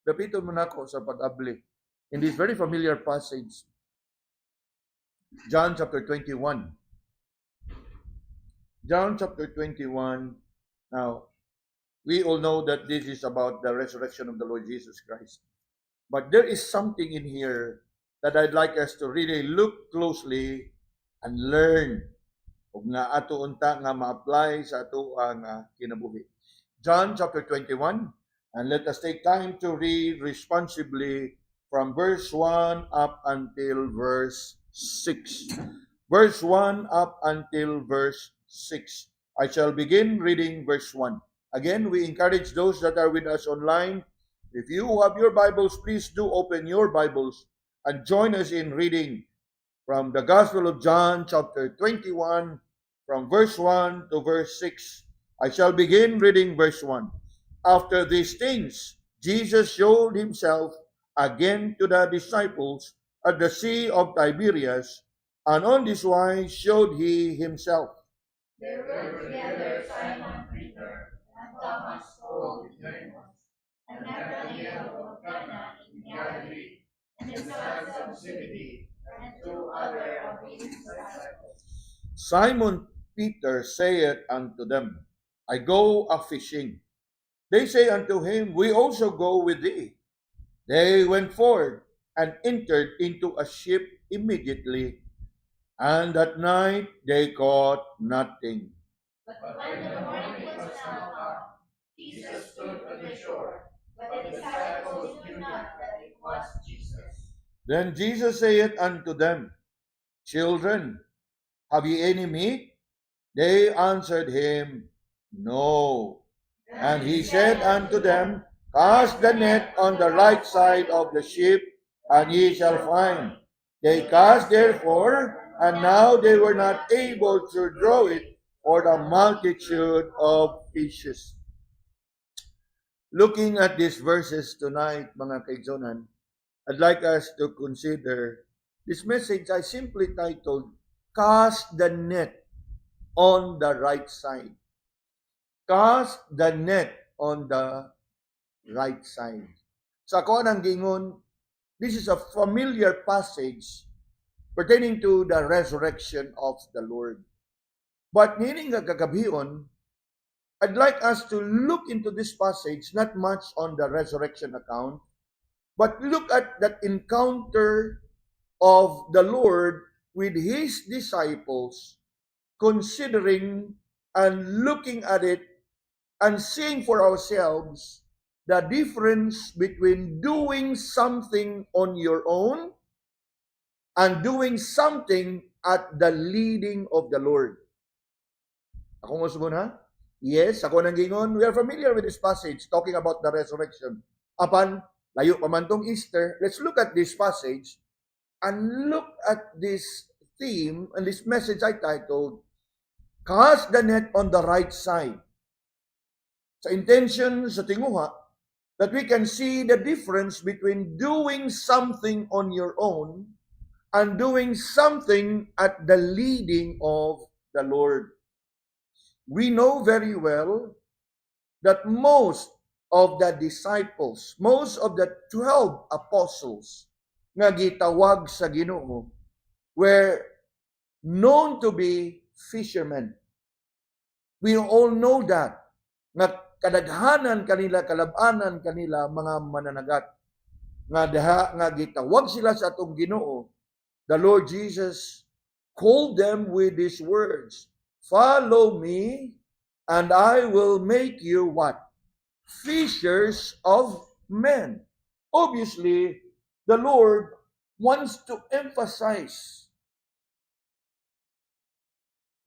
dapiton mo nako sa pag-abli. In this very familiar passage, John chapter 21. John chapter 21. Now, we all know that this is about the resurrection of the Lord Jesus Christ. But there is something in here that I'd like us to really look closely and learn ug nga ato unta nga ma-apply sa ato ang kinabuhi. John chapter 21, and let us take time to read responsibly from verse 1 up until verse 6. Verse 1 up until verse 6. I shall begin reading verse 1. Again, we encourage those that are with us online, if you have your Bibles, please do open your Bibles and join us in reading from the Gospel of John chapter 21 from verse 1 to verse 6. I shall begin reading verse 1. After these things, Jesus showed himself again to the disciples at the Sea of Tiberias, and on this wise showed he himself. There were together Simon Peter and Thomas called Didymus, and Nathanael of Cana in Galilee, and the sons of Zebedee, and two other of his disciples. Simon Peter saith unto them, I go a-fishing. They say unto him, We also go with thee. They went forth and entered into a ship immediately, and that night they caught nothing. But when the morning was now come, Jesus stood on the shore, but the disciples knew not that it was Jesus. Then Jesus saith unto them, Children, have ye any meat? They answered him, No. And he said unto them, Cast the net on the right side of the ship, and ye shall find. They cast therefore, and now they were not able to draw it for the multitude of fishes. Looking at these verses tonight, mga kaigsonan, I'd like us to consider this message I simply titled, Cast the Net on the Right Side. Cast the net on the right side. Sa ako nang gingon, this is a familiar passage pertaining to the resurrection of the Lord. But meaning nga kagabion, I'd like us to look into this passage not much on the resurrection account, but look at that encounter of the Lord with his disciples, considering and looking at it and seeing for ourselves the difference between doing something on your own and doing something at the leading of the Lord. Ako mo ha? Yes, ako nang gingon. We are familiar with this passage talking about the resurrection. Apan, layo pa man tong Easter, let's look at this passage and look at this theme and this message I titled, Cast the net on the right side. Sa intention sa tinguha, that we can see the difference between doing something on your own and doing something at the leading of the Lord. We know very well that most of the disciples, most of the 12 apostles nga gitawag sa Ginoo were known to be fishermen. We all know that. Nga kadaghanan kanila, kalabanan kanila mga mananagat. Nga daha nga gitawag sila sa atong Ginoo. The Lord Jesus called them with these words, Follow me, and I will make you what? Fishers of men. Obviously, the Lord wants to emphasize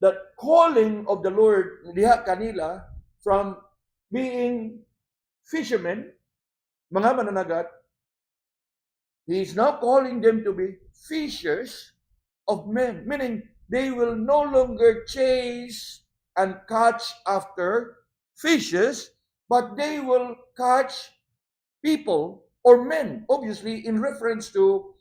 that calling of the Lord diha kanila from being fishermen, mga mananagat, He is now calling them to be fishers of men, meaning they will no longer chase and catch after fishes, but they will catch people or men, obviously in reference to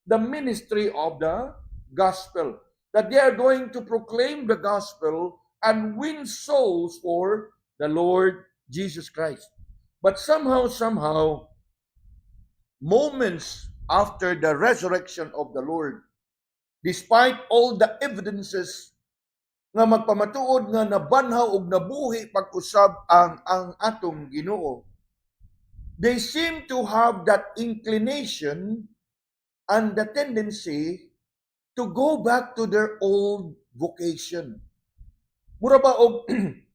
the ministry of the gospel, that they are going to proclaim the gospel and win souls for the Lord Jesus Christ. But somehow, moments after the resurrection of the Lord, despite all the evidences nga magpamatuod nga nabanhaw og nabuhi pag-usab ang atong Ginoo, they seem to have that inclination and the tendency to go back to their old vocation. Mura ba og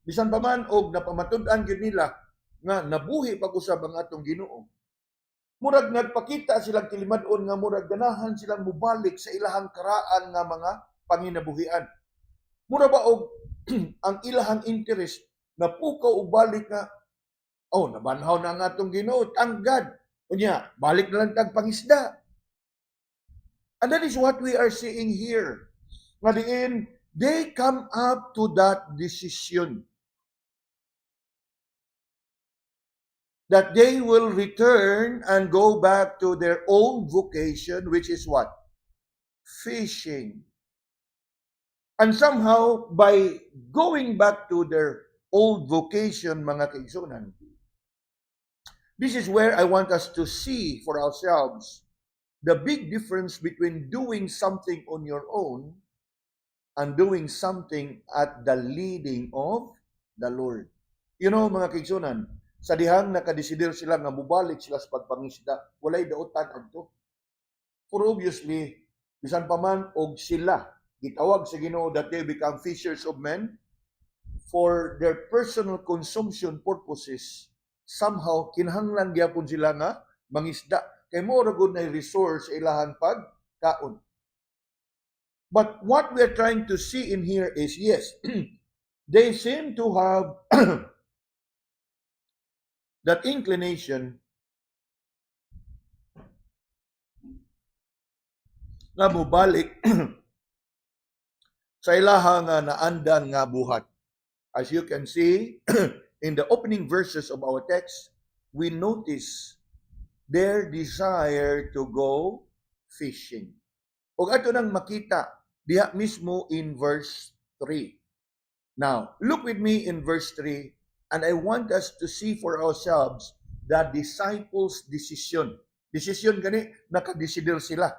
bisan pa man og napamatud-an gyud nila nga nabuhi pag-usab ang atong Ginoo, murag nagpakita silang kilimad-on nga murag ganahan silang mubalik sa ilahang karaan nga mga panginabuhian. Mura ba og ang ilahang interest na pukaw og balik nga nabanhaw na ang atong Ginoo, thank God. Unya, balik na lang tag pangisda. And that is what we are seeing here. Nga diin, they come up to that decision that they will return and go back to their old vocation, which is what? Fishing. And somehow, by going back to their old vocation, mga kaigsunan, this is where I want us to see for ourselves the big difference between doing something on your own and doing something at the leading of the Lord. You know, mga kaigsunan, sa dihang nakadesider sila nga mubalik sila sa pagpangisda, walay daotan adto. For obviously, bisan pa man og sila gitawag sa Ginoo that they become fishers of men for their personal consumption purposes, somehow kinahanglan gyapon sila nga mangisda kay mo ra gud na resource sa ilahang pagkaon. But what we are trying to see in here is, yes, they seem to have that inclination nga mubalik sa ilahang naandan nga buhat. As you can see, in the opening verses of our text, we notice their desire to go fishing. O ato nang makita diha mismo in verse 3. Now, look with me in verse 3, and I want us to see for ourselves the disciples' decision. Decision gani, nakadesider sila.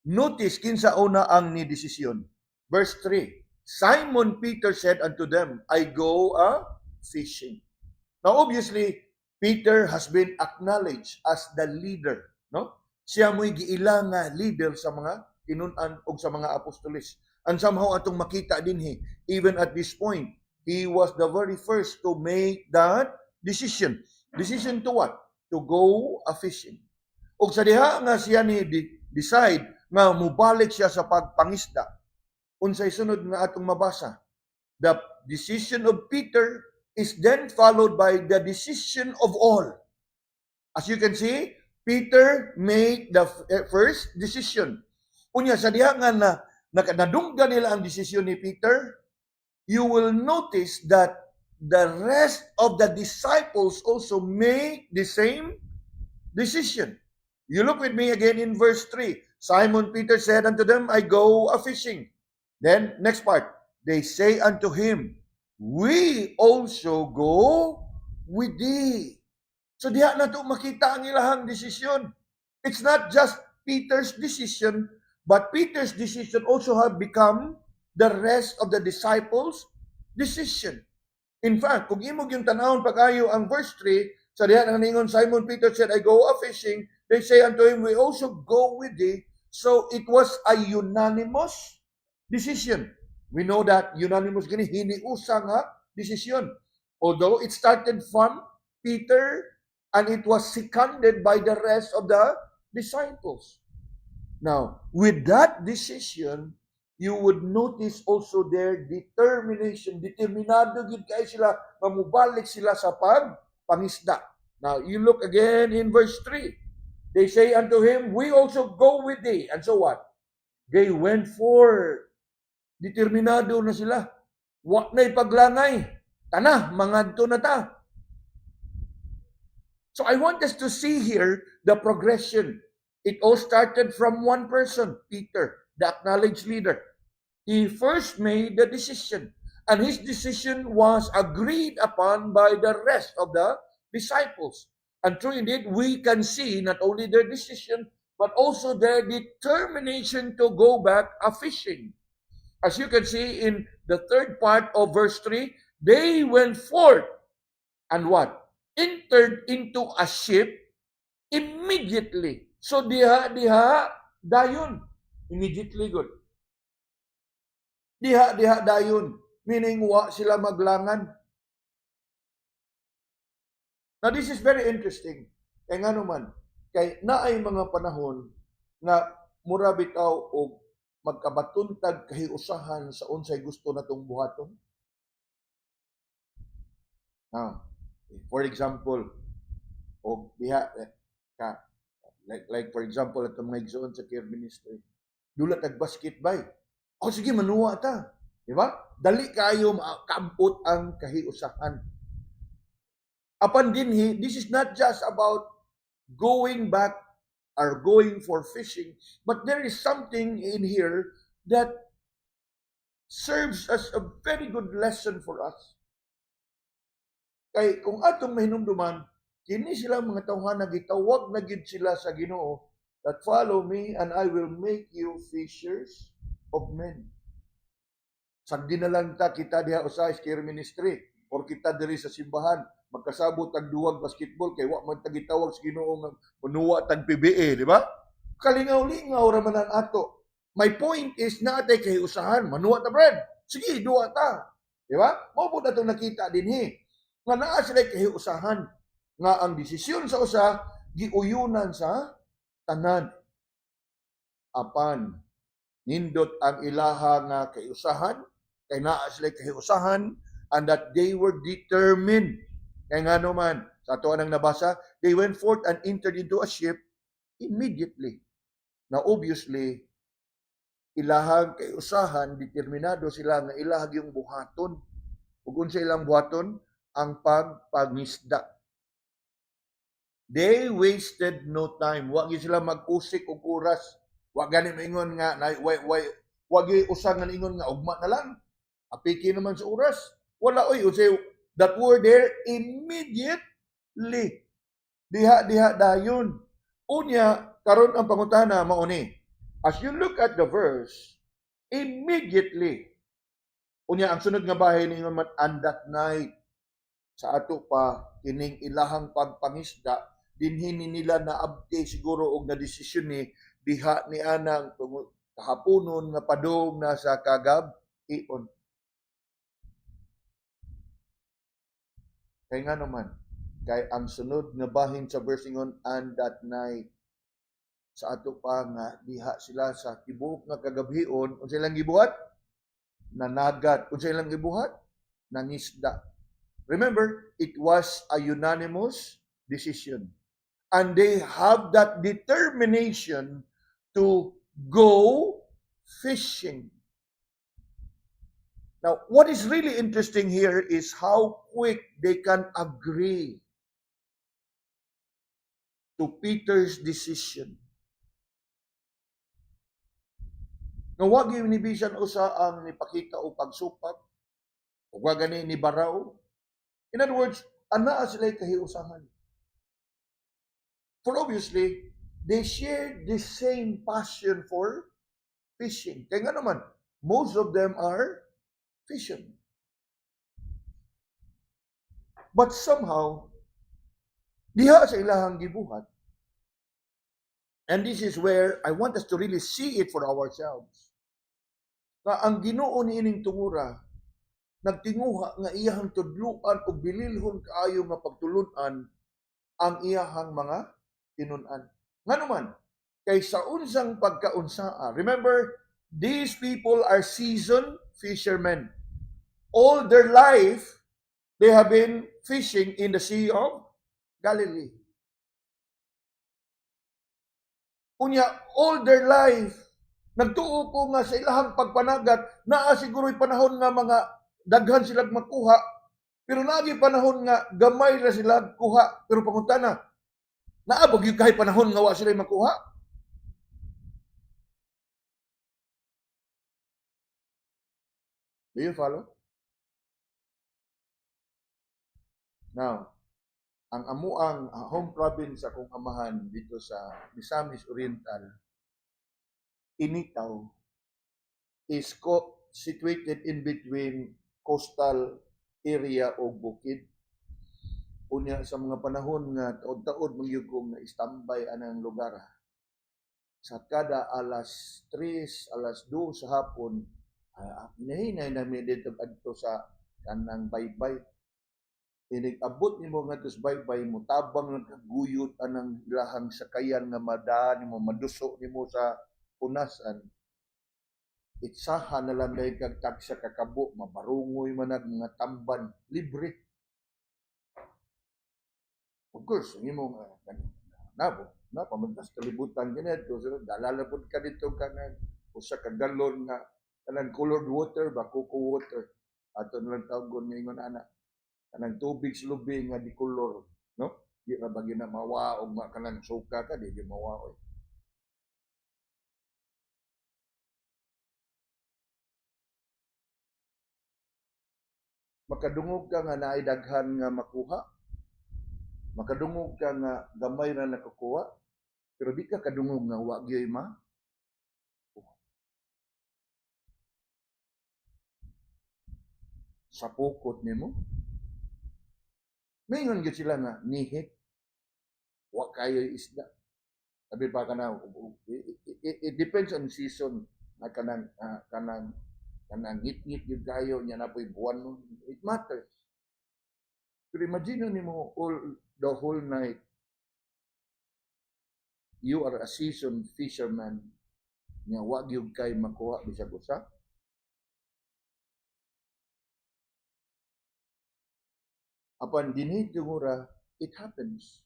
Notice kinsa una ang ni decision. Verse 3, Simon Peter said unto them, I go fishing. Now obviously, Peter has been acknowledged as the leader, no? Siya mo'y giila nga leader sa mga tinun-an o sa mga apostoles. And somehow atong makita din even at this point, he was the very first to make that decision. Decision to what? To go fishing. O sa diha nga siya ni decide nga mubalik siya sa pagpangisda, unsay sunod nga atong mabasa. The decision of Peter is then followed by the decision of all. As you can see, Peter made the first decision. Unya sa diha nga nadunggan nila ang desisyon ni Peter, you will notice that the rest of the disciples also make the same decision. You look with me again in verse 3. Simon Peter said unto them, I go fishing. Then, next part, they say unto him, we also go with thee. So diha na to makita ang ilahang desisyon. It's not just Peter's decision, but Peter's decision also have become the rest of the disciples' decision. In fact, kung imog yung tanawon pag-ayo ang verse 3, sa diha nang ningon, Simon Peter said, I go fishing. They say unto him, we also go with thee. So it was a unanimous decision. We know that unanimous gani hiniusa nga decision. Although it started from Peter and it was seconded by the rest of the disciples. Now, with that decision, you would notice also their determination. Determinado gid kay sila, mamubalik sila sa pangisda. Now, you look again in verse 3. They say unto him, we also go with thee. And so what? They went forth. Determinado na sila. Wa na'y paglangay. Tana, mangadto na ta. So I want us to see here the progression. It all started from one person, Peter, the acknowledged leader. He first made the decision, and his decision was agreed upon by the rest of the disciples. And true indeed, we can see not only their decision, but also their determination to go back a-fishing. As you can see in the third part of verse 3, they went forth and what? Entered into a ship immediately. So diha, dayon. Immediately good. Diha, dayon. Meaning, wa sila maglangan. Now, this is very interesting. Kaya nga naman, kay naay mga panahon nga mura bitaw o magkabatuntag kahiusahan sa unsay gusto natong buhaton. Now, for example, o diha ka like for example atong mga igsoon sa care ministry, dula tag basketball. O sige manuwa ta, di ba? Dali kayo makabot ang kahiusahan. Apan dinhi, this is not just about going back or going for fishing, but there is something in here that serves as a very good lesson for us. Kay kung atong mahinumduman, kini sila mga tawhan na gitawag na gid sila sa Ginoo, that follow me and I will make you fishers of men. Sagdi na lang ta kita diha usa sa care ministry or kita diri sa simbahan, magkasabot tag duwag basketball kay wa man tag gitawag sa Ginoo nga manuwa tag PBA, di ba? Kalingaw-lingaw ra man ang ato. My point is naatay kay usahan, manuwa ta bread. Sige, duwa ta. Di ba? Mao pud atong nakita dinhi. Nga naa sila kay usahan nga ang desisyon sa usa giuyunan sa tanan. Apan nindot ang ilaha nga kayusahan, kay naa sila kayusahan, and that they were determined. Kaya nga naman, sa ato anang nabasa, they went forth and entered into a ship immediately. Now obviously, ilahang kayusahan, determinado sila nga ilahag yung buhaton. Ug unsa ilang buhaton? Ang pagpangisda. They wasted no time. Wa gyud sila mag-usik og oras. Wa gani maingon nga wa gyud usa nga ingon nga ugma na lang. Apiki naman sa oras. Wala oy unsay that were there immediately. Diha dayon. Unya karon ang pangutana mao ni. As you look at the verse, immediately. Unya ang sunod nga bahay ningon man, and that night sa ato pa kining ilahang pagpangisda dinhi nila na abdi siguro og na desisyon ni diha ni anang kahaponon nga padung na sa kagab-ion. Kay nga naman, kay ang sunod nga bahin sa verse ngon, and that night sa ato pa nga diha sila sa tibuok nga kagab-ion, unsa ilang gibuhat? Nanagat. Unsa ilang gibuhat? Nangisda. Remember, it was a unanimous decision. And they have that determination to go fishing. Now, what is really interesting here is how quick they can agree to Peter's decision. Nga wag yung nibisan usa ang nipakita o pagsupat, o wag gani ni baraw. In other words, anaa sila'y kahiusahan. For obviously, they shared the same passion for fishing. Kaya nga naman, most of them are fishermen. But somehow, diha sa ilahang gibuhat, and this is where I want us to really see it for ourselves, na ang Ginoo niining tungura, nagtinguha nga iyahang tudluan o bililhon kaayo nga pagtulunan ang iyahang mga tinun-an. Nga naman, kay sa unsang pagkaunsaa, remember, these people are seasoned fishermen. All their life, they have been fishing in the Sea of Galilee. Unya, all their life, nagtuo ko nga sa ilahang pagpanagat, naa siguro'y panahon nga mga daghan sila makuha, pero lagi panahon nga gamay na sila kuha, pero pangutana, naabog yung kahit panahon nga wa sila makuha. Do you follow? Now, ang amuang home province akong amahan dito sa Misamis Oriental, Initaw, is situated in between coastal area o bukid. Unya sa mga panahon nga taod-taod mangyugong na istambay anang lugar. Sa kada alas 3, alas 2 sa hapon, hinahinay namin dito adto sa kanang baybay. Abot nimo nga sa baybay mo tabang ng kaguyot anang ilahang sakayan nga madaan nimo maduso nimo sa punasan. Itsahan na lang dahil kag sa kakabo, mabarungoy man mga tamban, libre. Of course, ang imong pamantas kalibutan ganito. So, dalalapod ka dito kanang usa ka galon nga kanang colored water ba, coco water. Ato na lang tawgon nga ingon ana. Kanang tubig sa lubing nga di color, no? Di ra ba ginamawa og kanang suka ka di mawa. Makadungog ka nga naay daghan nga makuha. Makadungog ka nga gamay na nakukuha. Pero di ka kadungog nga wa gyud ma. Sa pukot nimo. Mayingon gyud sila nga nihit. Wa kayo isda. Sabi pa kana it depends on season na kanang ngit-ngit yung kayo niya na po'y buwan mo. It matters. Pero imagine nimo the whole night, you are a seasoned fisherman nga wag yung kay makuha bisag usa. Upon dinhi tungura, it happens.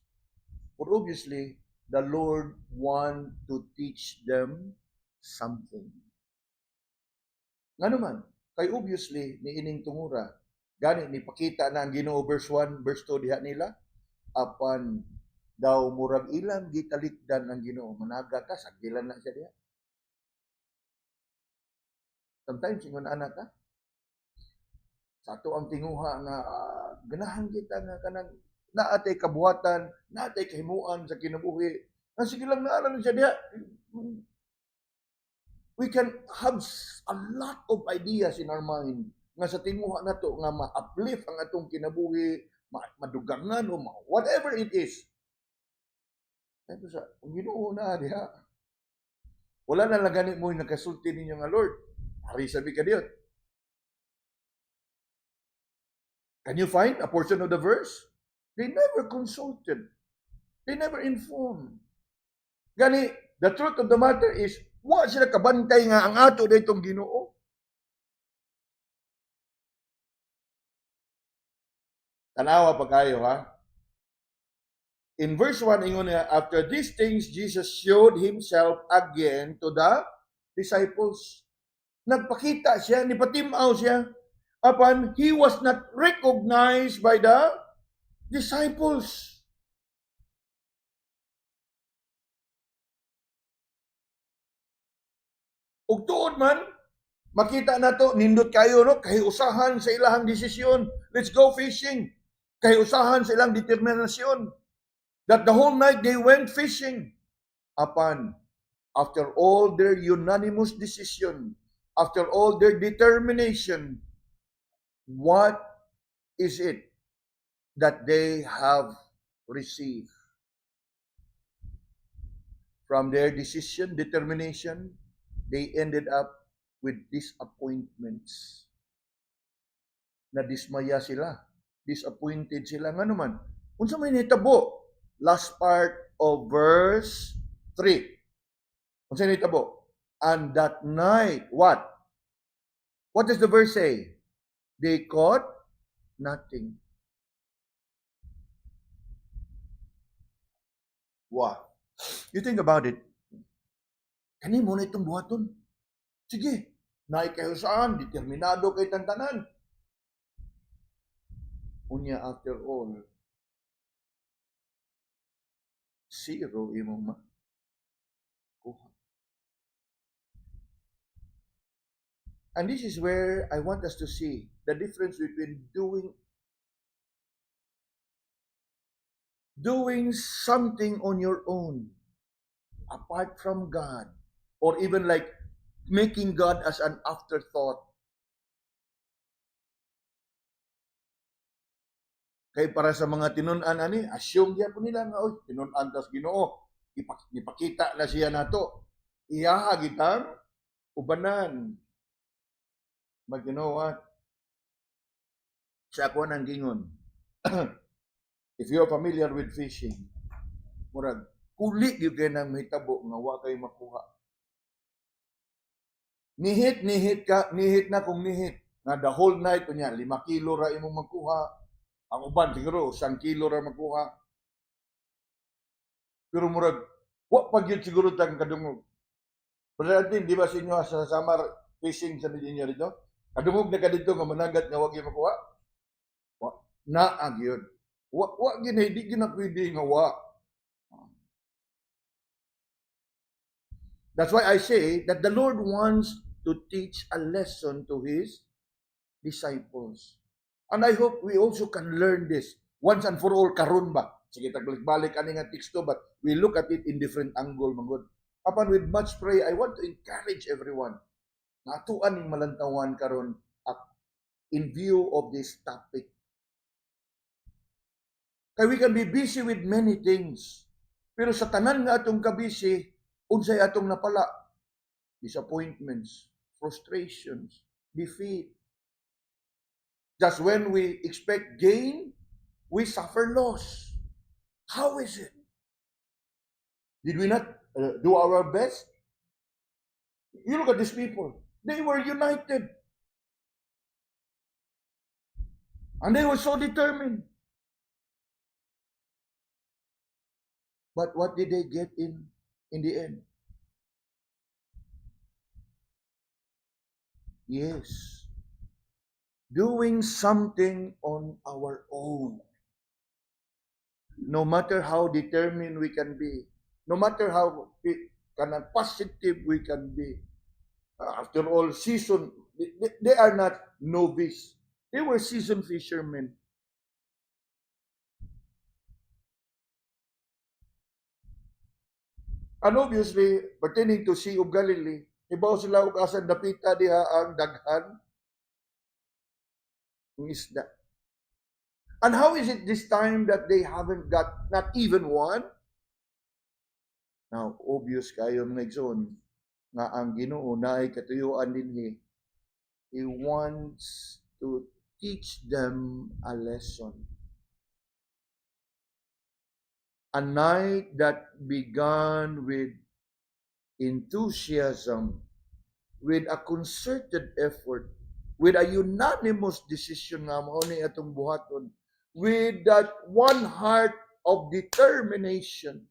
But obviously, the Lord want to teach them something. Nga naman, kay obviously, ni ining tungura, gani ni pakita na ang Ginoo verse 1, verse 2 diha nila, apan daw murag ilang gitalikdan ang Ginoo, managa ka, sagilan na siya diha. Sometimes, ingon anak ka, sa ato ang tinguha nga, ganahan kita nga kanang naatay kabuhatan, naatay kahimuan sa kinabuhi, na sige lang naaral siya diha. We can have a lot of ideas in our mind nga sa tinguha nato nga ma-uplift ang atong kinabuhi, madugangan o whatever it is. Ito sa, ang Ginoo na diha. Wala na lang ganit mo yung nakasulti ninyo nga Lord. Hari sabi ka diyon. Can you find a portion of the verse? They never consulted. They never informed. Gani, the truth of the matter is, wa sila kabantay nga ang ato ditong Ginoo. Tanawa pa kayo ha. In verse 1, ingon niya, after these things, Jesus showed himself again to the disciples. Nagpakita siya, nipatimaw siya. Apan, he was not recognized by the disciples. Ug tuod man, makita nato nindot kayo no, kay usahan sa ilahang desisyon. Let's go fishing. Kay usahan sa ilang determinasyon. That the whole night they went fishing. Apan, after all their unanimous decision, after all their determination, what is it that they have received? From their decision, determination, they ended up with disappointments. Nadismaya sila. Disappointed sila. Nga naman, unsa may nitabo? Last part of verse 3. Unsa may nitabo? And that night, what? What does the verse say? They caught nothing. What? You think about it. Kani mo na itong buhaton. Sige, naay kayo saan, determinado kay tantanan. Unya after all, zero imong makuha. And this is where I want us to see the difference between doing doing something on your own, apart from God, or even like making God as an afterthought. Kay para sa mga tinun-an ani, assume diya po nila nga oy tinun-an tas Ginoo, ipakita na siya nato. Iyaha gitang ubanan. But you know what? Sa ako nang gingon. If you're familiar with fishing, murag kuli gyud kay nang mahitabo nga wa kay makuha. Nihit na kung nihit. Na the whole night kunya 5 kilo ra imong makuha. Ang uban siguro 1 kilo ra makuha. Pero murag wa pa gyud siguro tang kadungog. Pero di ba sa inyo sa summer fishing sa ninyo dito? Kadungog na kadito nga managat nga wa gyud makuha. Wa na gyud. Wa gyud di gyud na pwede nga wa. That's why I say that the Lord wants to teach a lesson to His disciples. And I hope we also can learn this once and for all karon ba. Sige, tagbalik-balik ani nga teksto, but we look at it in different angle, manggod. Upon with much prayer, I want to encourage everyone na atuan ning malantawan karon in view of this topic. Kaya we can be busy with many things. Pero sa tanan nga atong kabisi, unsay atong napala? Disappointments, frustrations, defeat. Just when we expect gain, we suffer loss. How is it? Did we not do our best? You look at these people. They were united. And they were so determined. But what did they get in the end? Yes. Doing something on our own. No matter how determined we can be, no matter how positive we can be. After all, they are not novice. They were seasoned fishermen. And obviously, pertaining to Sea of Galilee, ibaw sila og asan dapita diha ang daghan ng isda. And how is it this time that they haven't got not even one? Now, obvious kayo mga igsoon nga ang Ginoo naay katuyuan dinhi. He wants to teach them a lesson. A night that began with enthusiasm, with a concerted effort, with a unanimous decision nga mao ni atong buhaton, with that one heart of determination,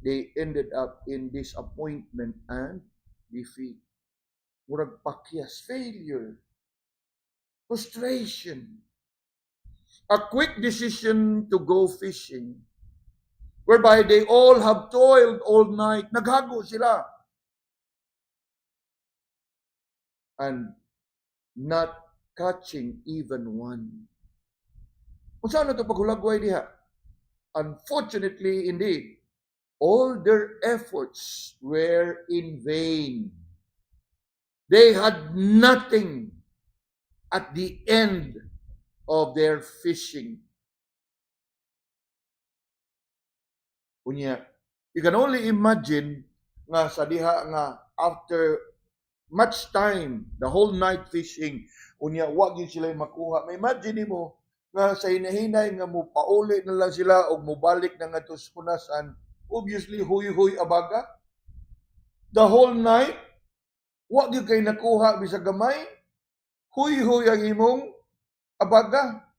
they ended up in disappointment and defeat. Murag pakyas, failure, frustration, a quick decision to go fishing, whereby they all have toiled all night. Naghago sila. And not catching even one. Kung saan na ito paghulagway diha? Unfortunately, indeed, all their efforts were in vain. They had nothing at the end of their fishing. Kunya, you can only imagine nga sa diha nga after much time, the whole night fishing, unya wag yun sila makuha. May imagine mo nga sa hinahinay nga mo pauli na lang sila o mubalik na nga to sa kunasan, obviously huy-huy abaga. The whole night, wag yun kay nakuha bisag gamay, huy-huy ang imong abaga.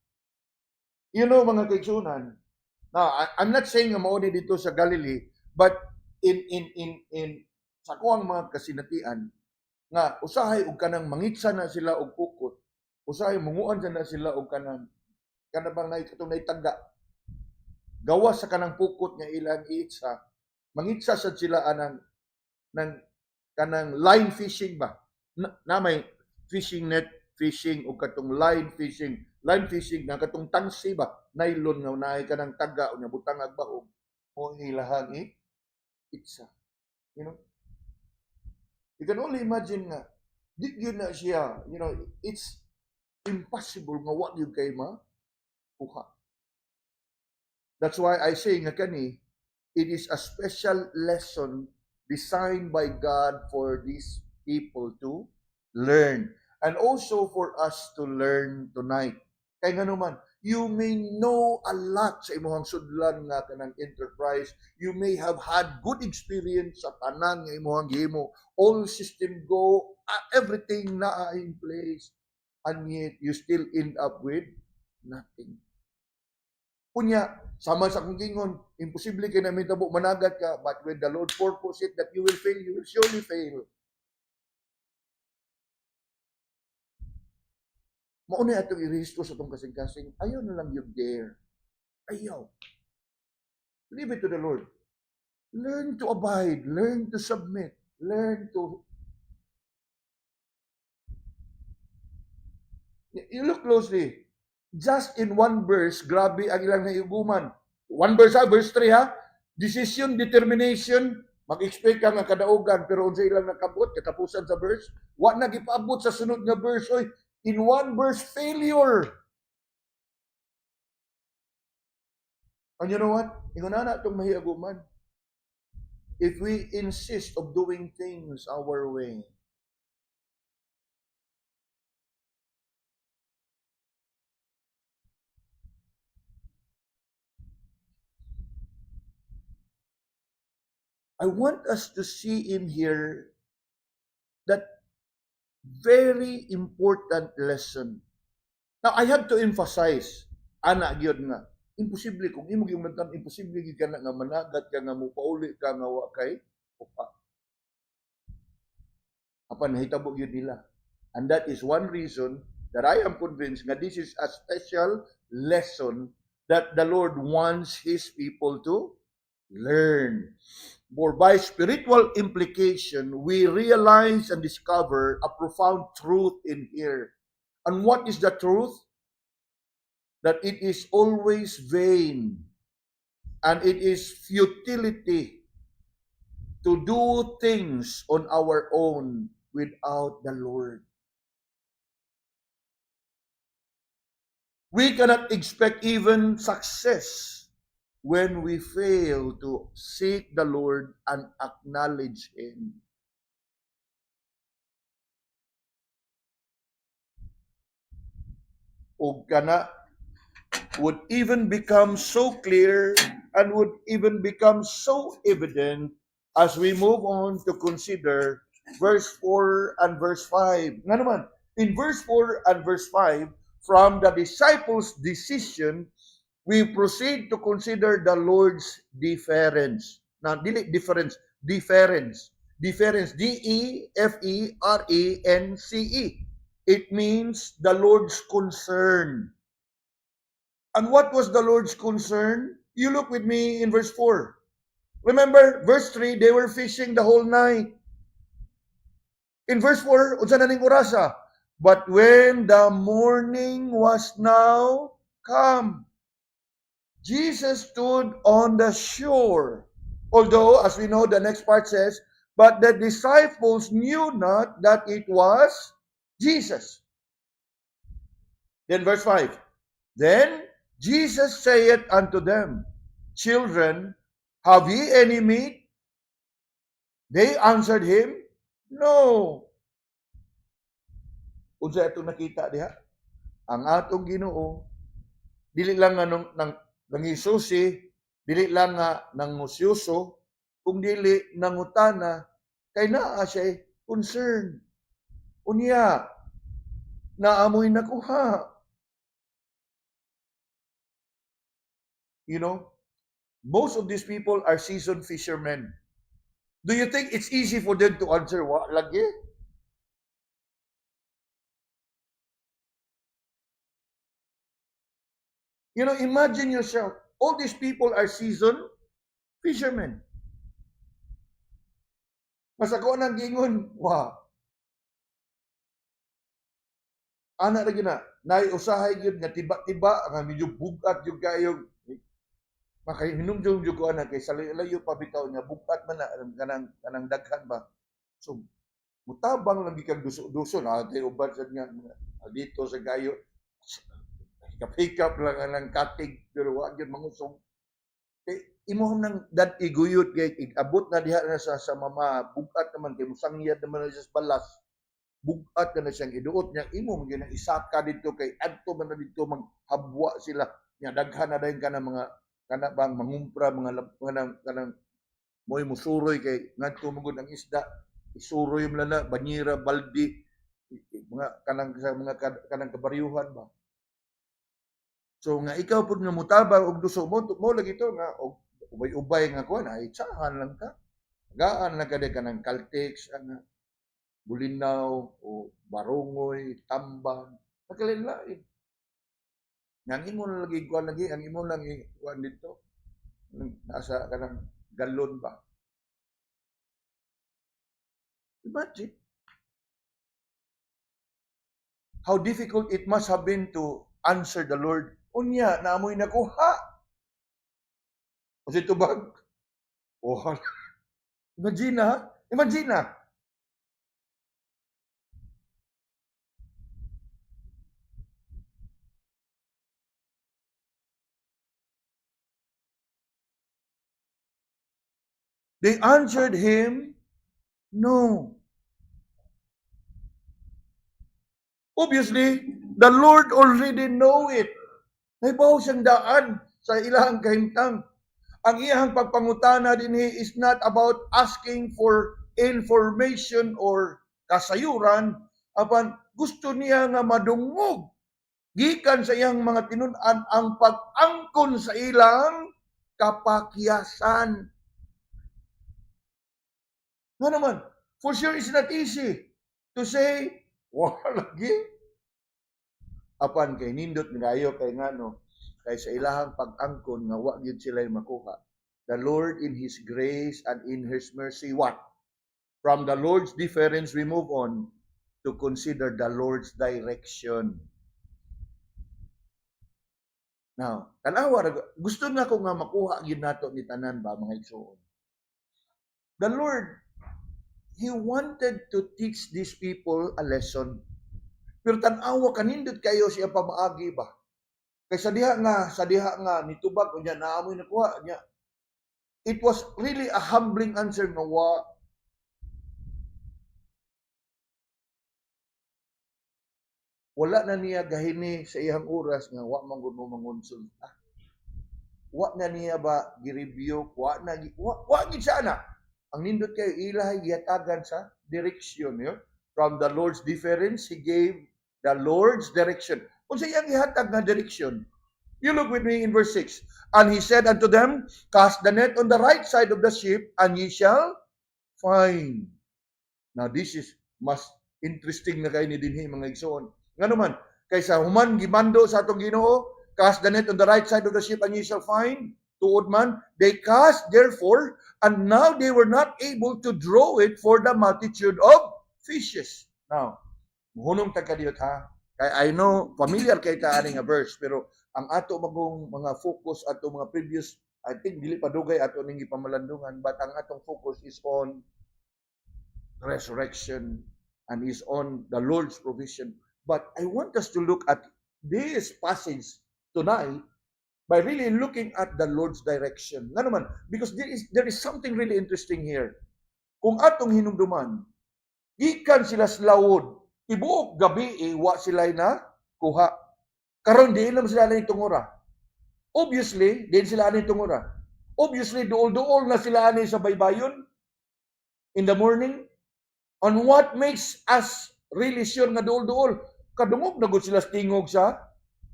You know mga kaigsunan, now I'm not saying nga mauni dito sa Galilee, but in sa kuang mga kasinatian, nga usahay og kanang mangitsa na sila og pukot, usahay munguan na sila og kanang bang nay katong naitaga gawas sa kanang pukot nga ilang iitsa, mangitsa sad sila anang kanang line fishing ba na may fishing net fishing o katong line fishing, line fishing na katong tangsi ba, nylon nga unahay ka ng taga o nga butang agbahog o ilahang itsa. You know? You can only imagine nga, di yun na siya, you know, it's impossible nga what you kay kuha. That's why I say nga kani, it is a special lesson designed by God for these people to learn. And also for us to learn tonight. Kaya nga naman, you may know a lot sa imong sudlan nga kanang enterprise. You may have had good experience sa tanan nga imong gihimo. All system go, everything na in place. And yet, you still end up with nothing. Kunya, sama sa kong gingon, imposible kayo namin tabo, managat ka, but when the Lord purpose it that you will fail, you will surely fail. Mauna atong i-rehistro sa itong kasing-kasing, ayaw na lang yung dare. Ayaw. Leave it to the Lord. Learn to abide, learn to submit, learn to... You look closely. Just in one verse, grabe ang ilang naiuguman. One verse verse 3 ha. Decision, determination, mag-expect ka nga kadaugan, pero unsa ilang nakabot, katapusan sa verse, wa na gipaabot sa sunod nga verse, oy, in one verse, failure. And you know what? Ingon na itong mahiaguman. If we insist of doing things our way, I want us to see in here that very important lesson. Now, I have to emphasize, ana gyud nga, imposible kung imo gyud man imposible gyud ka na nga managat ka nga mupauli ka nga wa kay upa. Apan nahitabo gyud nila. And that is one reason that I am convinced that this is a special lesson that the Lord wants His people to learn. For by spiritual implication, we realize and discover a profound truth in here. And what is the truth? That it is always vain and it is futility to do things on our own without the Lord. We cannot expect even success when we fail to seek the Lord and acknowledge Him. O kana would even become so clear and would even become so evident as we move on to consider verse 4 and verse 5. Nga naman, in verse 4 and verse 5, from the disciples' decision, we proceed to consider the Lord's deference. Now, dili difference, deference. Deference, D-E-F-E-R-E-N-C-E. It means the Lord's concern. And what was the Lord's concern? You look with me in verse 4. Remember, verse 3, they were fishing the whole night. In verse 4, unsa na ning orasa? But when the morning was now come, Jesus stood on the shore. Although, as we know, the next part says, but the disciples knew not that it was Jesus. Then verse 5. Then Jesus saith unto them, Children, have ye any meat? They answered him, No. Unsa itong nakita diha? Ang atong Ginoo, dili lang nga nangisusi, dili lang nga nangusyoso, kung dili nangutana, kay naa siya concern. Unya, naamoy nakuha. You know, most of these people are seasoned fishermen. Do you think it's easy for them to answer, wa lagi? You know, imagine yourself, all these people are seasoned fishermen. Mas ako nang gingon, ana ra gyud na. naiusahay yun nga tiba-tiba nga medyo bugat yung kayong makahinumdum yung ko na kay sa layo pa bitaw niya bugat man na kanang daghan ba. So mutabang lang gikang duso na tay uban sad nga dito sa gayo hikap-hikap lang ang katig pero wa gyud mangusog. Kay imuhom nang dad iguyot kay abot na diha na sa mama bugat naman kay musangyad naman na sa balas. Bugat na siyang iduot niya imo mo gyud isaka dito kay adto man na dito maghabwa sila nya daghan na dayon kana mga kana bang mangumpra mga kanang moy musuroy kay ngadto magud ang isda isuroy mo na banyera baldi mga kanang sa mga kanang kabaryuhan ba. So nga ikaw pud nga mutabang og duso mo lagi to nga og ubay-ubay nga kuan ay tsahan lang ka. Gaan lang kada kanang Caltex ang bulinaw o barungoy, tambang, pagkalain-lain. Yang imo na lagi kuan lagi, ang imo lang kuan dito. Nasa kanang galon ba? Imagine how difficult it must have been to answer the Lord. Unya, naamoy nakuha. Kasi tubag. Oh, imagine ha? Imagine ha? They answered him, no. Obviously, the Lord already know it. Naibaw siyang daan sa ilahang kahimtang. Ang iyang pagpangutana dinhi is not about asking for information or kasayuran, apan gusto niya nga madungog gikan sa iyang mga tinun-an ang pag-angkon sa ilang kapakyasan. Nga naman, for sure it's not easy to say, lagi. Apan kay nindot ngayo kay ngano, kay sa ilahang pag-angkon nga wa gyud sila makuha. The Lord in His grace and in His mercy, what? From the Lord's difference, we move on to consider the Lord's direction. Now, tanawa, gusto na ko nga makuha gyud nato ni tanan ba mga igsoon. The Lord, He wanted to teach these people a lesson. Pero tanawa kanindot kayo siya pamaagi ba? Kay sa diha nga nitubag unya naamoy nakuha niya. It was really a humbling answer nga wala na niya gahini sa iyang oras nga wa man gud mo mangonsulta. Wa na niya ba gi-review, wa gid sana. Ang nindot kayo ilahay gihatagan sa direksyon, yun. From the Lord's difference, He gave the Lord's direction. Kung sa iyang ihatag na direksyon, you look with me in verse 6. And He said unto them, cast the net on the right side of the ship, and ye shall find. Now this is mas interesting na kayo ni dinhi mga igsoon. Nga naman, kaysa human gimando sa atong Ginoo, cast the net on the right side of the ship, and ye shall find. Tuod man, they cast therefore, and now they were not able to draw it for the multitude of fishes. Now, muhunong tagkadiyot ha. I know, familiar kay ta aning nga verse, pero ang ato magong mga focus ato mga previous, I think dili pa dugay ato ning gipamalandungan, but ang atong focus is on resurrection and is on the Lord's provision. But I want us to look at this passage tonight by really looking at the Lord's direction. Nga naman, because there is something really interesting here. Kung atong hinumduman, gikan sila slawod, tibuok gabi wa sila na kuha. Karon di lang sila na itungura. Obviously, di sila na itungura. Obviously, duol-duol na sila na sa baybayon in the morning. On what makes us really sure nga duol-duol? Kadungog na gud sila tingog sa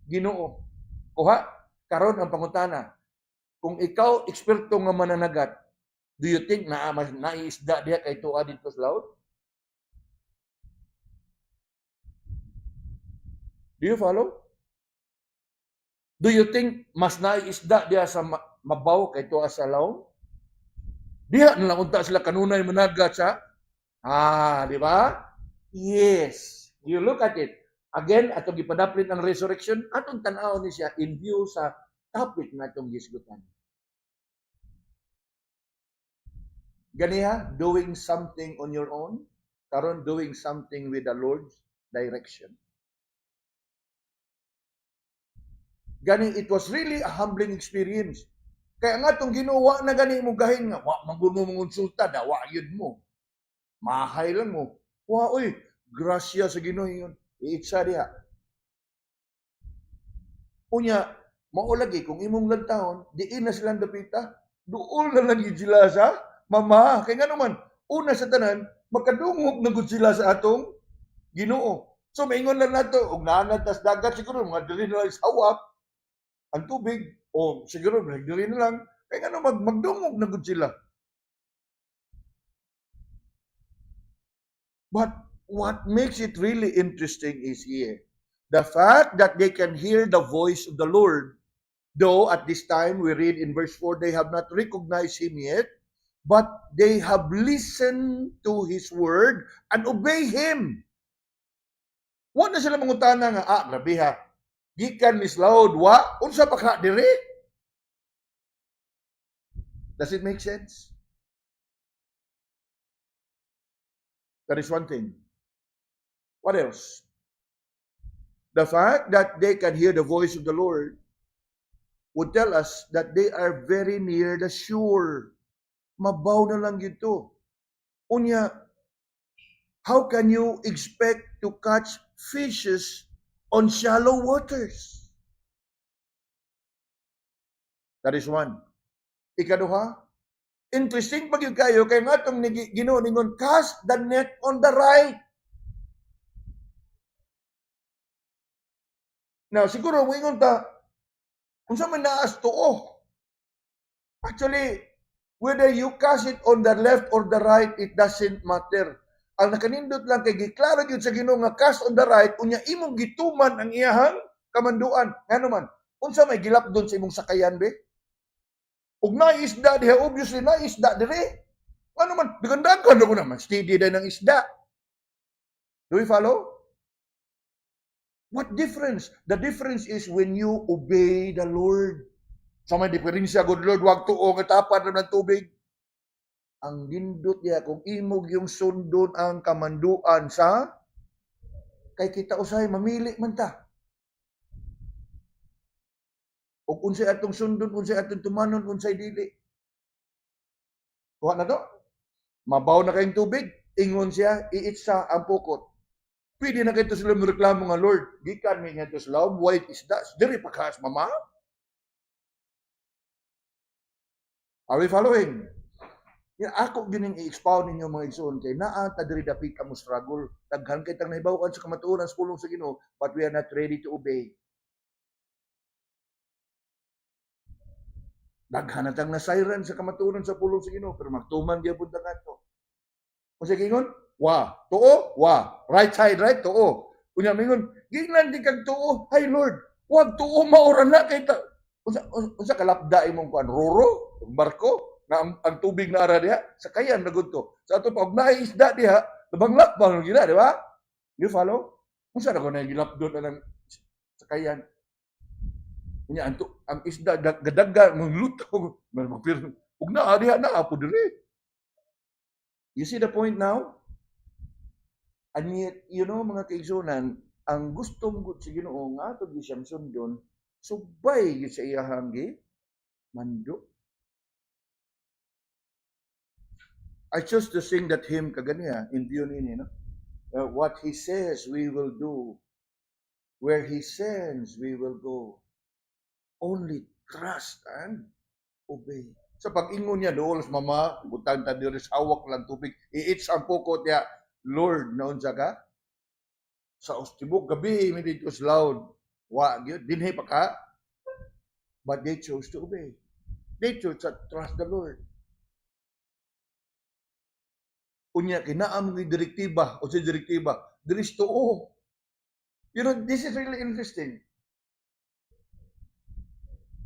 Ginoo. Kuha, karon ang pangutana. Kung ikaw eksperto nga mananagat, do you think na naiisda diha kay tuwa dito sa laut? Do you follow? Do you think mas naiisda diha sa mabaw kay tuwa sa laut? Diha na lang unta sila kanunay managat sa di ba? Yes. You look at it. Again, atong gipadaplit ang resurrection, atong tan-aw ni siya in view sa topic na atong gisgutan. Ganiha, doing something on your own, karon doing something with the Lord's direction. Gani, it was really a humbling experience. Kaya nga itong ginawa na gani mo gahin nga, wa maguno mong konsulta, dawa yun mo. Mahay lang mo. Wa, oy, grasya sa Ginoo yun. Iitsa diha. Unya, maulagi, kung imong lantahon, diin na silang dapita, dool na lang sila sa mama. Kaya nga naman, una sa tanan, makadungog na gud sila sa atong Ginoo. So, maingon lang nato, og naanad tas dagat siguro, mga dili na lang sawak, ang tubig, o siguro, dili na lang, kaya nga naman, magdungog na gud sila. But what makes it really interesting is here, the fact that they can hear the voice of the Lord, though at this time we read in verse 4, they have not recognized Him yet, but they have listened to His word and obey Him. Wa na sila mangutana nga, grabe ha, gikan Miss Loud, wa, unsa pa ka diri? Does it make sense? That is one thing. What else? The fact that they can hear the voice of the Lord would tell us that they are very near the shore. Mabaw na lang gito. Unya, how can you expect to catch fishes on shallow waters? That is one. Ikaduha, interesting pag yung kayo, kaya nga itong Ginoo ningon, cast the net on the right. Now, siguro, moingon ta, kung saan man naas tuo. Actually, whether you cast it on the left or the right, it doesn't matter. Ang nakanindot lang kay giklaro gyud sa Ginoo nga cast on the right, unya imong gituman ang iyahang kamanduan. Ngano man, unsa may gilapdon sa imong sakayan be? Ug naisda diha, obviously naisda dire. Ano man, dagandagan ko naman, steady din ang isda. Do we follow? What difference? The difference is when you obey the Lord. Sa may diferensya, good Lord, wag tuo nga tapad ng tubig. Ang lindot niya kung imog yung sundon ang kamanduan sa kay kita usay mamili man ta. O unsay atong sundon, unsay atong tumanon, unsay dili. Kuha na to. Mabaw na kayong tubig, ingon siya, iitsa ang pukot. Pwede na kayo sila reklamo nga, Lord, gikan mi nga to sa loob, white is that. Diri pa kaas, mama? Are we following? Yeah, ako gining i-expound ninyo mga igsoon kay naa ta diri dapit ka mo struggle. Daghan kay tang nahibaw-an sa kamatuoran sa pulong sa Ginoo, but we are not ready to obey. Daghan na tang nasayran sa kamatuoran sa pulong sa Ginoo, pero magtuman gyapon ta kadto. Kung sa gingon, wa, tuo, wa, right side, right, tuo. Kunya mingon, gingnan di kag tuo, hay Lord, wag tuo maura na kay ta. Unsa kalapda imong kuan, roro, barko, na ang tubig na ara diha, sakayan na gudto. Sa ato pag naisda diha, labanglak gina, di ba? You follow? Unsa na ko na gilapdon na ng sakayan? Kunya ang isda gadaga magluto, magpir. Ug na diha na apo diri. You see the point now? And yet, you know, mga kaigsunan, ang gustong gud sa Ginoo nga ato gi siyang sundon, subay gyud sa iyahang mando. I chose to sing that hymn kaganiya in view nini, no? What He says we will do. Where He sends we will go. Only trust and obey. Sa pag-ingon niya doon sa mama, butang ta diri sa hawak lang tubig, i-itch ang pukot niya, Lord, naon sa ka? Sa ostibok gabi, may dito sa loud. Wa, dinhi pa ka? But they chose to obey. They chose to trust the Lord. Unya, kinaam ng direktiba, o sa direktiba, there is tuo. You know, this is really interesting.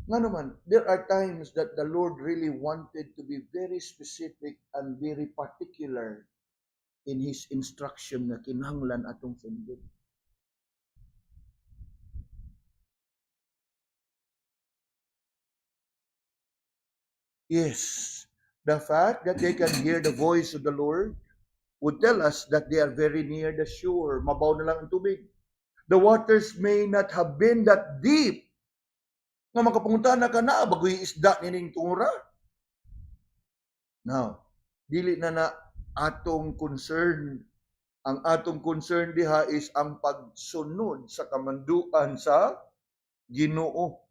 Nga naman, there are times that the Lord really wanted to be very specific and very particular in His instruction na kinahanglan atong sundon. Yes, the fact that they can hear the voice of the Lord would tell us that they are very near the shore. Mabaw na lang ang tubig. The waters may not have been that deep. Nga makapunta na ka na, bagoy isda nining tungura. Now, dili na atong concern. Ang atong concern diha is ang pagsunod sa kamanduan sa Ginoo.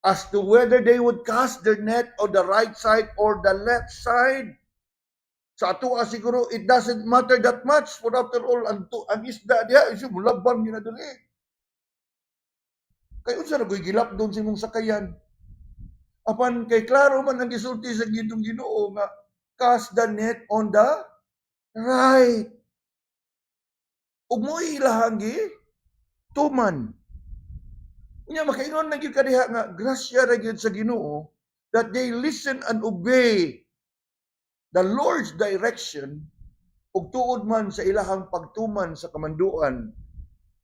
As to whether they would cast their net on the right side or the left side, sa ato siguro, it doesn't matter that much. For after all, ang isda diha, isyo mulabang yun na dali. Kaya unsa na ko'y gilap doon sa imong sakayan. Apan kay klaro man ang gisulti sa gitong Ginoo nga cast the net on the right. Ug mo'y ilahang tuman. Unya makaingon na gyud kadiha nga grasya ra gyud sa Ginoo that they listen and obey the Lord's direction ug tuod man sa ilahang pagtuman sa kamanduan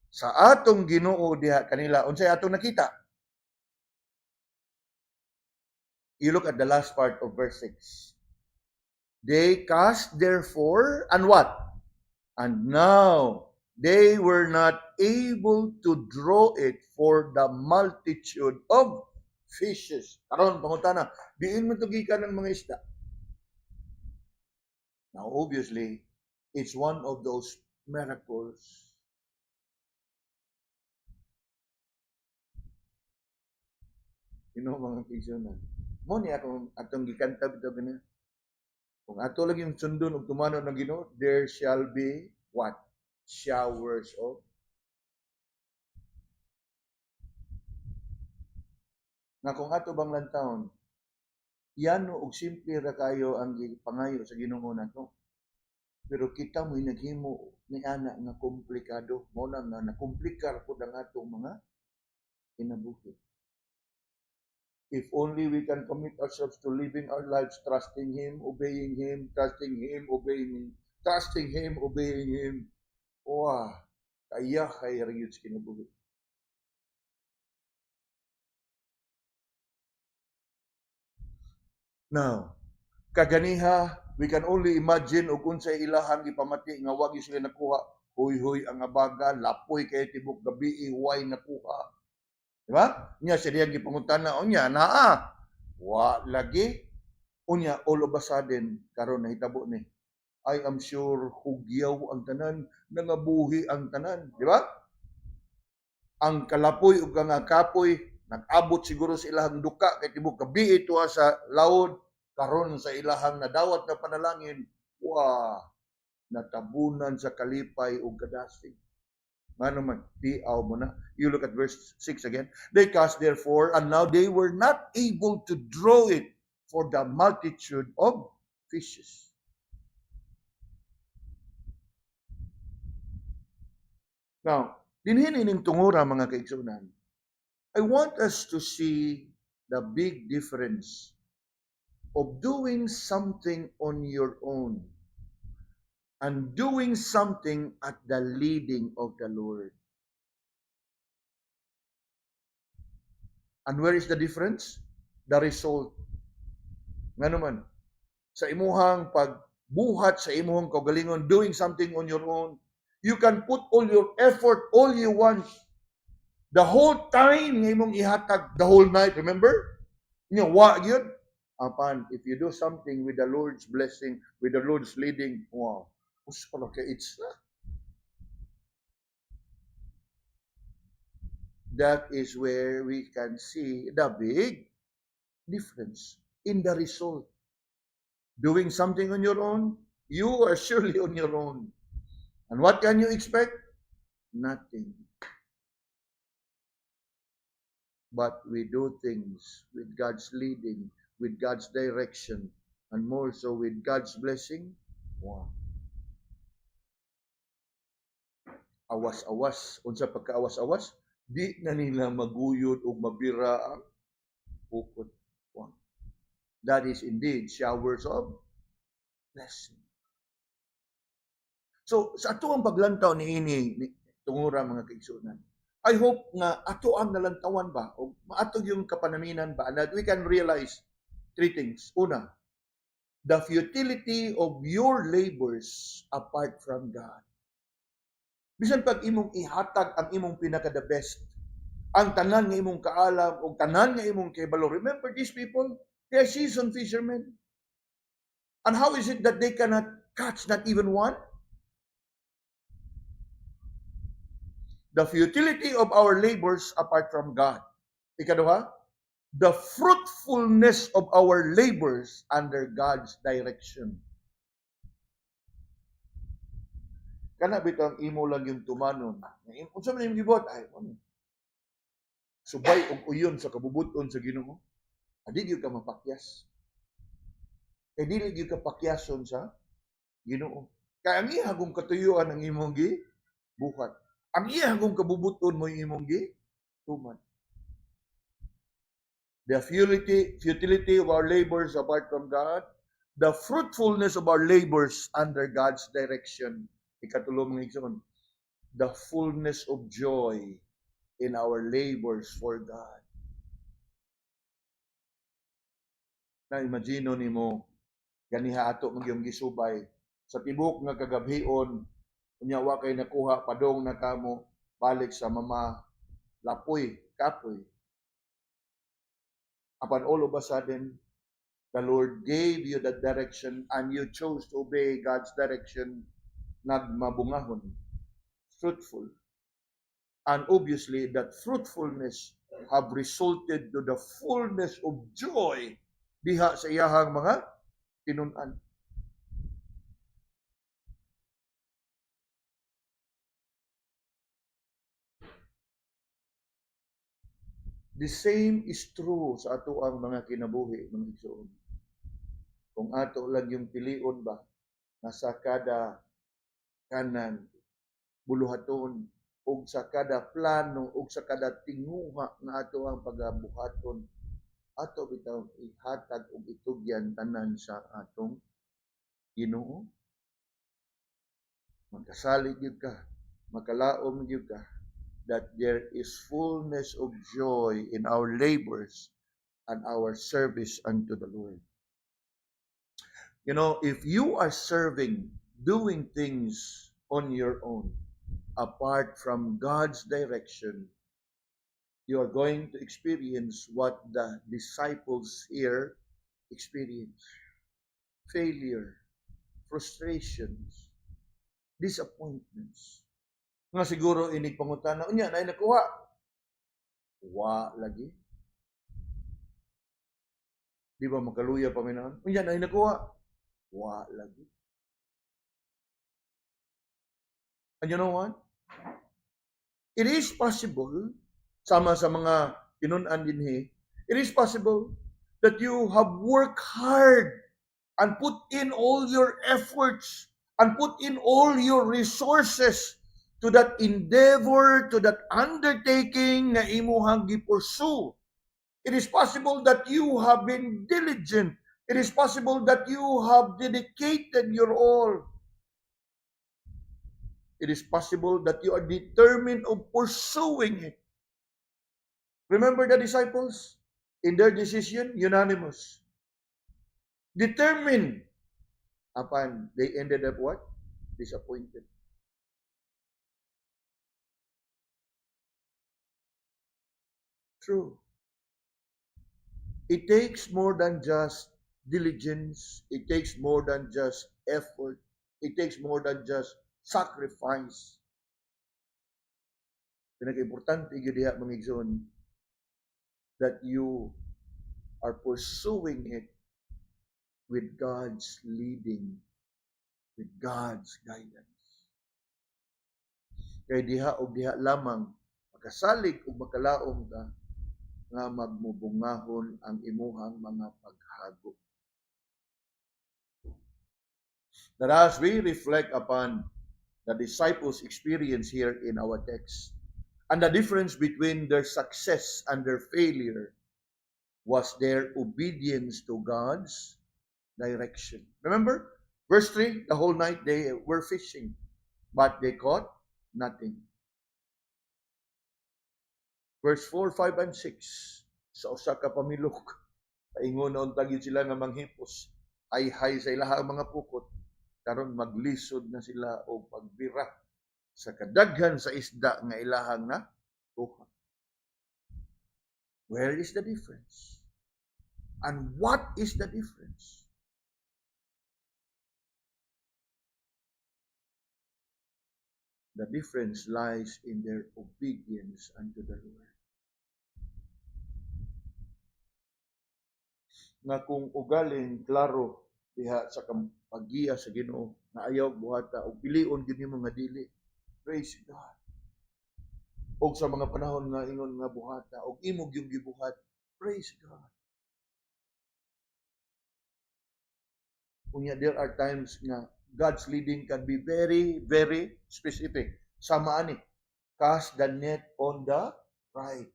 sa atong Ginoo diha kanila. Unsay atong nakita? You look at the last part of verse 6. They cast therefore, and what? And now they were not able to draw it for the multitude of fishes. Karon pangutana, diin man tugikan ng mga isda. Now obviously, it's one of those miracles. You know mga kaibigan, mo ni atong gikanta bitaw na. Kung ato lang yung sundon ug tumanaw ng Ginoo, there shall be what? Showers of nga kung ato bang lantawon, yano og simple ra kayo ang pangayo sa Ginoo nato. Pero kita mo'y naghimo ni ana nga komplikado, mo na nga nakomplikar pud ang atong mga kinabuhi. If only we can commit ourselves to living our lives trusting Him, obeying Him, trusting Him, obeying Him, trusting Him, obeying Him. Wow, kaya rin yun sa kinabuhi. Now, kaganiha, we can only imagine o kung sa ilahang ipamati nga wag sila nakuha, huy-huy ang abaga, lapoy kay tibok gabi, huway nakuha. Diba? Nya siya diyang gipangutana, o nya, naa, wa lagi, o nya, all of a sudden, karon nahitabo ni, I am sure hugyaw ang tanan, nangabuhi ang tanan. Di ba? Ang kalapoy o nga kapoy, nag-abot siguro sa ilahang duka, kay tibok gabi ito sa laod, karon sa ilahang nadawat na panalangin, natabunan sa kalipay o kadasig. Mano man, diaw mo na. You look at verse 6 again. They cast therefore, and now they were not able to draw it for the multitude of fishes. Now, dinhin ining tungura mga kaigsunan. I want us to see the big difference of doing something on your own and doing something at the leading of the Lord. And where is the difference? The result. Nga naman, sa imuhang pagbuhat sa imuhang kaugalingon, doing something on your own, you can put all your effort, all you want, the whole time nga imong ihatag, the whole night, remember? Wa yun. Apan, if you do something with the Lord's blessing, with the Lord's leading, wow, it's that is where we can see the big difference in the result. Doing something on your own, you are surely on your own. And what can you expect? Nothing. But we do things with God's leading, with God's direction, and more so with God's blessing. Wow. Awas-awas. Unsa pagka-awas-awas, di na nila maguyod o mabira ang bukod. Wow. That is indeed showers of blessing. So, sa ato ang paglantaw ni tungura mga kaigsunan, I hope nga ato ang nalantawan ba, o maatog yung kapanaminan ba, that we can realize three things. Una, the futility of your labors apart from God. Bisan pag imong ihatag ang imong pinaka-the best, ang tanan nga imong kaalam o tanan nga imong kibalo. Remember these people? They are seasoned fishermen. And how is it that they cannot catch not even one? The futility of our labors apart from God. Ikaduha, the fruitfulness of our labors under God's direction. Kana bitang imo lang yung tumanon. Unsa man imong gibot ay ano? Subay og uyon sa kabubuton sa Ginoo. Adi gyud ka mapakyas. Kay dili gyud ka pakyason sa Ginoo. Kay ang ihagong katuyuan ang imong gibuhat. Ang ihagong kabubuton mo yung imong tuman. The futility of our labors apart from God, the fruitfulness of our labors under God's direction. Ikatulo mga igsoon, the fullness of joy in our labors for God. Na-imagine nimo ganiha ato magyong gisubay sa tibok nga kagabhion unya wa kay nakuha padong na kamo balik sa mama lapoy kapoy. Upon all of a sudden, the Lord gave you that direction and you chose to obey God's direction, nagmabungahon, fruitful. And obviously, that fruitfulness have resulted to the fullness of joy diha sa iyahang mga tinun-an. The same is true sa ato ang mga kinabuhi, mga igsoon. Kung ato lang yung pilion ba, nasa kada kanan, buluhaton, o sa kada plano, o sa kada tinguha na ato ang pagabuhaton, ato bitaw ihatag o itugyan tanan sa atong Ginoo. Magkasalig yun ka, makalaom yun ka, that there is fullness of joy in our labors and our service unto the Lord. You know, if you are serving, doing things on your own, apart from God's direction, you are going to experience what the disciples here experience. Failure, frustrations, disappointments. Nga siguro inig pangutana, unya na nakuha. Wa lagi. Di ba makaluya pa minaon? Unya na nakuha. Wa lagi. And you know what? It is possible, sama sa mga tinun-an dinhi, it is possible that you have worked hard and put in all your efforts and put in all your resources to that endeavor, to that undertaking na imuhang gipursue. It is possible that you have been diligent. It is possible that you have dedicated your all. It is possible that you are determined of pursuing it. Remember the disciples? In their decision, unanimous. Determined. Upon they ended up what? Disappointed. True. It takes more than just diligence. It takes more than just effort. It takes more than just sacrifice. Pinaka-importante yun diha mga igsoon that you are pursuing it with God's leading, with God's guidance. Kaya diha o diha lamang makasalig o makalaom ka nga magmubungahon ang imuhang mga paghago. That as we reflect upon the disciples' experience here in our text, and the difference between their success and their failure was their obedience to God's direction. Remember, verse 3, the whole night they were fishing, but they caught nothing. Verse 4, 5, and 6, sa usa ka pamilok, Kaingon na untag yun sila nga manghipos. Hay sa ilaha ang mga pukot. Karon maglisod na sila o pagbira sa kadaghan sa isda nga ilahang na kuha. Where is the difference? And what is the difference? The difference lies in their obedience unto the Lord. Nga kung ugaling klaro diha sa paggiya sa Ginoo na ayaw buhata og pilion gid nimo nga dili. Praise God. Og sa mga panahon nga ingon nga buhata og imog yung gibuhat. Praise God. Unya there are times nga God's leading can be very, very specific. Sama ani, cast the net on the right.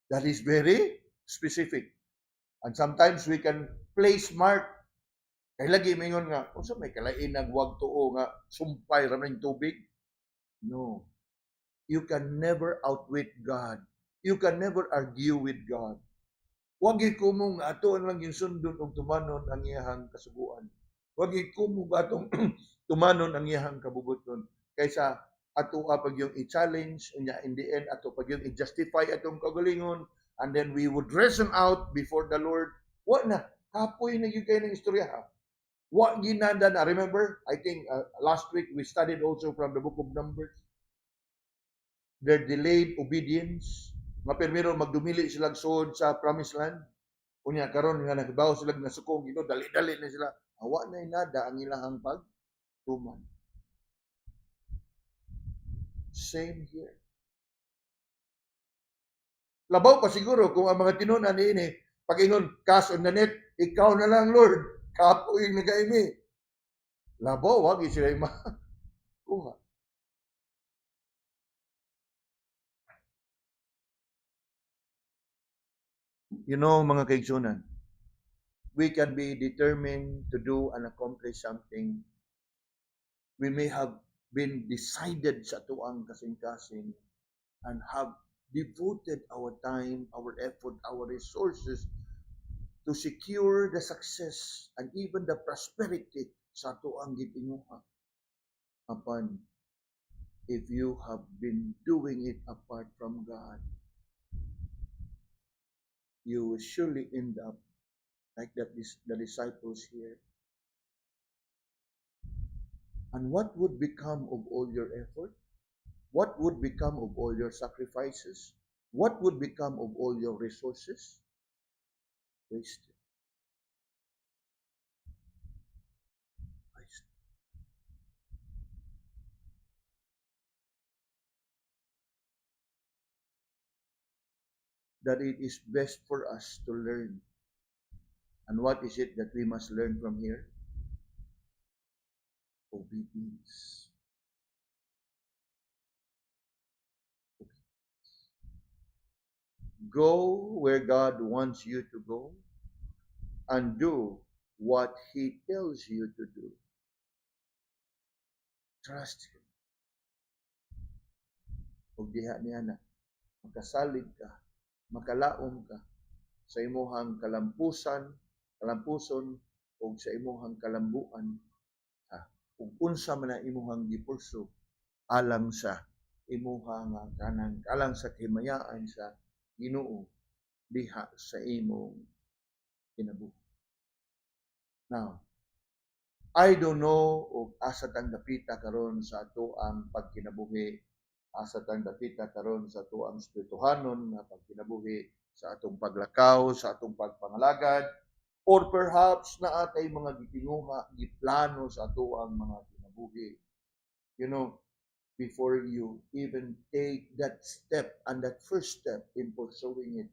That is very specific. And sometimes we can play smart. Kaya lagi mingon nga, kung sa may kalain nagwag tuo nga sumpay raming tubig. No. You can never outwit God. You can never argue with God. Huwag ikumong ato lang yung sundon o tumanon ang iyahang kasubuan. Huwag ikumong atong tumanon ang iyahang kabubuton. Kaysa ato pag yung i-challenge, in the end, ato pag yung i-justify atong kagalingon, and then we would reason out before the Lord. What na? Kapoy na yung kayo ng istorya ha. What ginanda na? Remember, I think last week we studied also from the book of Numbers. Their delayed obedience. Nga permiro magdumili silang sod sa promised land. Unya karon nga nagbaw sila nasukong ino, dali-dali na sila. Awa na inada ang ilahang pagtuman. Same here. Labaw pa siguro kung ang mga tinunan ini pag-ingon, cast on the net, ikaw na lang, Lord. Kapoy yung nagaimi. Labaw, wag sila kuha. You know, mga kaigsunan, we can be determined to do and accomplish something. We may have been decided sa tuang kasing-kasing and have devoted our time, our effort, our resources to secure the success and even the prosperity sa tuang gitinguha. Upon if you have been doing it apart from God, you will surely end up like the disciples here. And what would become of all your effort? What would become of all your sacrifices? What would become of all your resources? Wasted. Wasted. That it is best for us to learn. And what is it that we must learn from here? Obedience. Go where God wants you to go and do what He tells you to do. Trust Him. Huwag diha niya na, makasalig ka, makalaom ka sa imuhang kalampuson o sa imuhang kalambuan. Kung unsa man ang imuhang gipulso alang sa imuhang kanang alang sa himayaan sa Ginoo diha sa imong kinabuhi. Now, I don't know og asa tang dapita karon sa ato ang pagkinabuhi, asa tang dapita karon sa ato ang espirituhanon nga pagkinabuhi, sa atong paglakaw, sa atong pagpangalagad, or perhaps na atay mga gitinguha, giplano sa ato ang mga kinabuhi. You know, before you even take that step and that first step in pursuing it,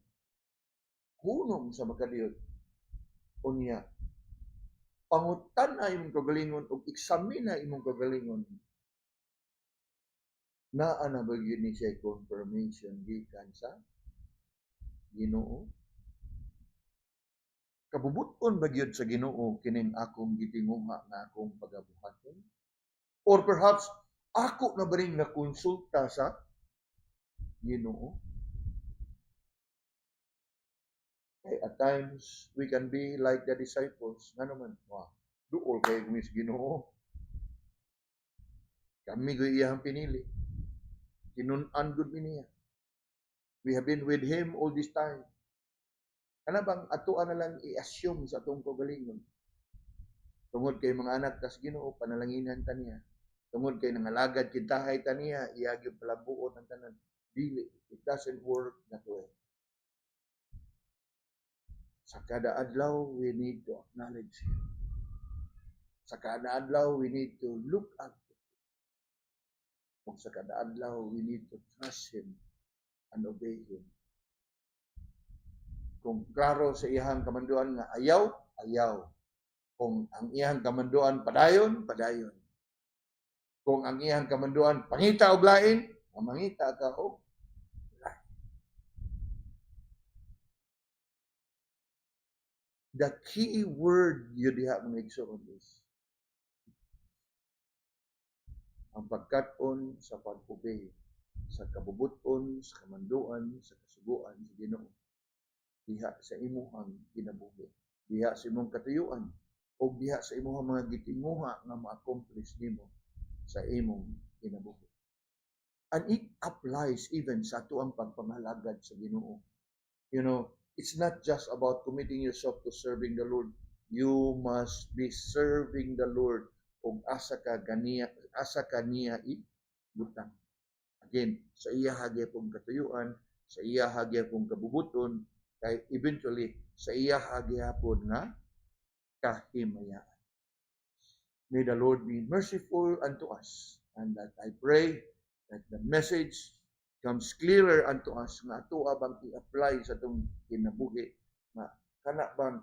hunong sa makadiyot, unya, pangutan na imong kagalingon o eksamin na imong kagalingon, naa na ba yun ni siya confirmation gikan sa Ginoo? Kabubuton ba gyud sa Ginoo kining akong gitinguha nga akong pagabuhaton? Or perhaps ako na ba rin nakonsulta sa Ginoo? At times, we can be like the disciples. Nga naman, duol kayo mis Ginoo. Kami ko iyang pinili. Kinunan gud mi niya. We have been with Him all this time. Ano bang atuan na lang i-assume sa atong kaugalingon? Tungod kay mga anak tas Ginoo, panalanginan ta niya. Tungod kay nangalagad kintahay ta niya, iyag yung palabuon ang tanan. Dili, it doesn't work that way. Sa kada adlaw, we need to acknowledge Him. Sa kada adlaw, we need to look up. Kung sa kada adlaw, we need to trust Him and obey Him. Kung klaro sa iyang kamanduan nga ayaw, ayaw. Kung ang iyang kamanduan padayon, padayon. Kung ang iyang kamanduan pangita o lain, mangita ka o lain. The key word yun diha mga igsoon is ang pagkat-on sa pag-obey, sa kabubuton, sa kamanduan, sa kasuguan sa Ginoo. Diha sa imuhang kinabuhi, diha sa imong katuyuan, o diha sa imong mga gitinguha nga ma-accomplish nimo sa imong kinabuhi. And it applies even sa ato ang pagpamahalagad sa Ginoo. You know, it's not just about committing yourself to serving the Lord. You must be serving the Lord og asa ka niya ibutang. Again, sa iya hagya pong katuyuan, sa iya hagya pong kabubuton, kay eventually sa iya hagya po nga kahimayaan. May the Lord be merciful unto us, and that I pray that the message comes clearer unto us nga ato bang i-apply sa itong kinabuhi na kana bang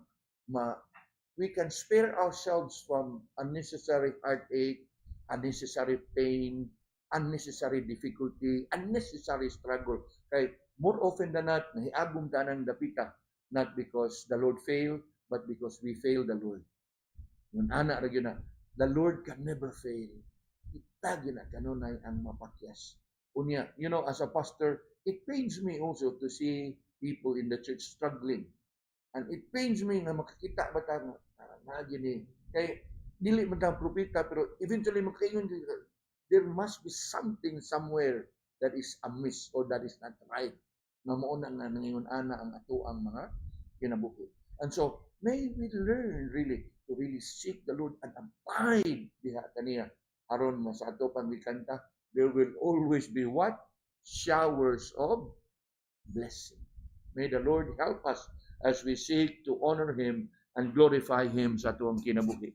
we can spare ourselves from unnecessary heartache, unnecessary pain, unnecessary difficulty, unnecessary struggle. Kay more often than not, nahiagom ta ng dapita, not because the Lord failed, but because we failed the Lord. Yung anak ra na, the Lord can never fail. Itagi na kanunay ang mapakyas. Unya, you know, as a pastor, it pains me also to see people in the church struggling. And it pains me na makakita ba tayo na gini. Kay, dili man tayo propita, pero eventually makaingon there must be something somewhere that is amiss or that is not right. Na mauna nga nangingon ana ang ato ang mga kinabuhi. And so, may we learn really to really seek the Lord and abide diha kaniya. Aron mo sa ato pangikanta, there will always be what? Showers of blessing. May the Lord help us as we seek to honor Him and glorify Him sa tuwang kinabuhi.